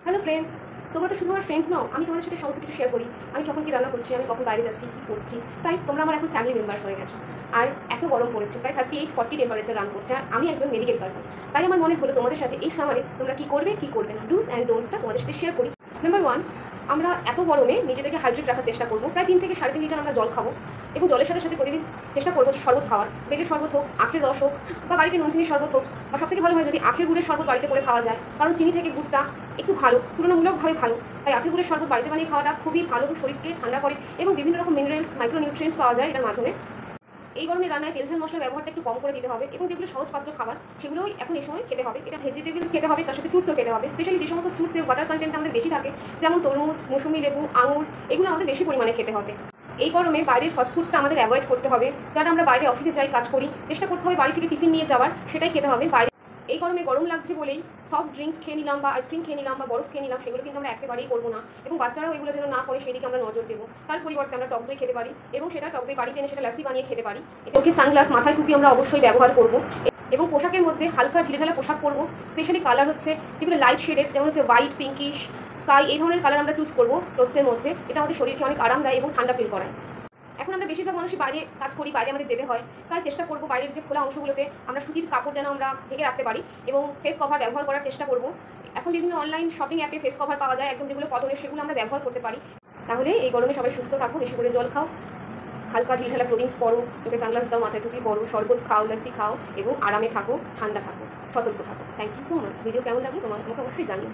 Hello friends, তোমরা তো শুধু আমার ফ্রেন্ডস নও। আমি তোমাদের সাথে সমস্ত কিছু শেয়ার করি। আমি কখন কী রান্না করছি, আমি কখন বাইরে যাচ্ছি, কী করছি। তাই তোমরা আমার এখন ফ্যামিলি মেম্বার্স হয়ে গেছো। আর এত গরম পড়েছে, প্রায় 38-40 টেম্পারেচার রান করছে, আর আমি একজন মেডিকেল পার্সন। তাই আমার মনে হলো তোমাদের সাথে এই সামারে তোমরা কী করবে, কী করবে না, ডুস অ্যান্ড ডোন্টসটা তোমাদের সাথে শেয়ার করি। নাম্বার 1, আমরা এত গরমে নিজেদেরকে হাইড্রেট রাখার চেষ্টা করবো। প্রায় 3 থেকে 3.5 লিটার আমরা জল খাবো, এবং জলের সাথে সাথে প্রতিদিন চেষ্টা করবো যে শরবত খাওয়ার। বেলের শরবত হোক, আখের রস হোক, বা বাড়িতে নুন চিনির শরবত হোক, বা সবথেকে ভালো হয় যদি আখের গুড়ের শরবত বাড়িতে করে খাওয়া যায়, কারণ চিনি থেকে গুড়টা একটু ভালো, তুলনামূলকভাবে ভালো। তাই আখের গুড়ের শরবত বাড়িতে বানিয়ে খাওয়াটা খুবই ভালো, শরীরকে ঠান্ডা করে, এবং বিভিন্ন রকম মিনারেলস, মাইক্রোনিউট্রিয়েন্টস পাওয়া যায় এটার মাধ্যমে। এই গরমে রান্নায় তেল ঝাল মশলার ব্যবহারটা একটু কম করে দিতে হবে, এবং যেগুলো সহজপাচ্য খাবার সেগুলোই এখন এই সময় খেতে হবে। এটা ভেজিটেবলস খেতে হবে, তার সাথে ফ্রুটসও খেতে হবে। স্পেশালি যে সমস্ত ফ্রুটসে ওয়াটার কন্টেন্ট আমাদের বেশি থাকে, যেমন তরমুজ, মৌসুমি লেবু, আঙুর, এগুলো আমাদের বেশি পরিমাণে খেতে হবে। এই গরমে বাইরের ফাস্টফুডটা আমাদের অ্যাভয়েড করতে হবে। যারা আমরা বাইরে অফিসে যাই, কাজ করি, চেষ্টা করতে হবে বাড়ি থেকে টিফিন নিয়ে যাওয়ার, সেটাই খেতে হবে। বাইরে এই গরমে গরম লাগছে বলেই সফট ড্রিঙ্কস খেয়ে নিলাম, বা আইসক্রিম খেয়ে নিলাম, বা বরফ খেয়ে নিলাম, সেগুলো কিন্তু আমরা একেবারেই করবো না। এবং বাচ্চারাও এগুলো যেন না করে সেদিকে আমরা নজর দেবো। তার পরিবর্তে আমরা টক দই খেতে পারি, এবং সেটা টক দই বাড়িতে এনে সেটা লাসি বানিয়ে খেতে পারি। চোখে সানগ্লাস, মাথায় টুপি আমরা অবশ্যই ব্যবহার করবো, এবং পোশাকের মধ্যে হালকা ঢিলেঢালা পোশাক পরবো। স্পেশালি কালার হচ্ছে যেগুলো লাইট শেডের, যেমন হচ্ছে হোয়াইট, পিঙ্কিশ, স্কাই, এই ধরনের কালার আমরা চুজ করবো ক্লোথসের মধ্যে। এটা আমাদের শরীরকে অনেক আরাম দেয় এবং ঠান্ডা ফিল করায়। এখন আমরা বেশিরভাগ মানুষই বাইরে কাজ করি, বাইরে আমাদের যেতে হয়, তাই চেষ্টা করবো বাইরের যে খোলা অংশগুলোতে আমরা সুতির কাপড় যেন আমরা ঢেকে রাখতে পারি, এবং ফেস কভার ব্যবহার করার চেষ্টা করবো। এখন বিভিন্ন অনলাইন শপিং অ্যাপে ফেস কভার পাওয়া যায় একদম, যেগুলো কটনের, সেগুলো আমরা ব্যবহার করতে পারি। তাহলে এই গরমে সবাই সুস্থ থাকো, বেশি করে জল খাও, হালকা ঢিলঢালা ক্লোদিংস পরো, চোখে সানগ্লাস দাও, মাথায় টুপি পরো, শরবত খাও, লাসি খাও, এবং আরামে থাকো, ঠান্ডা থাকো, সতর্ক থাকো। Thank you so much. Video কেমন লাগলো তোমার আমাকে অবশ্যই জানিও।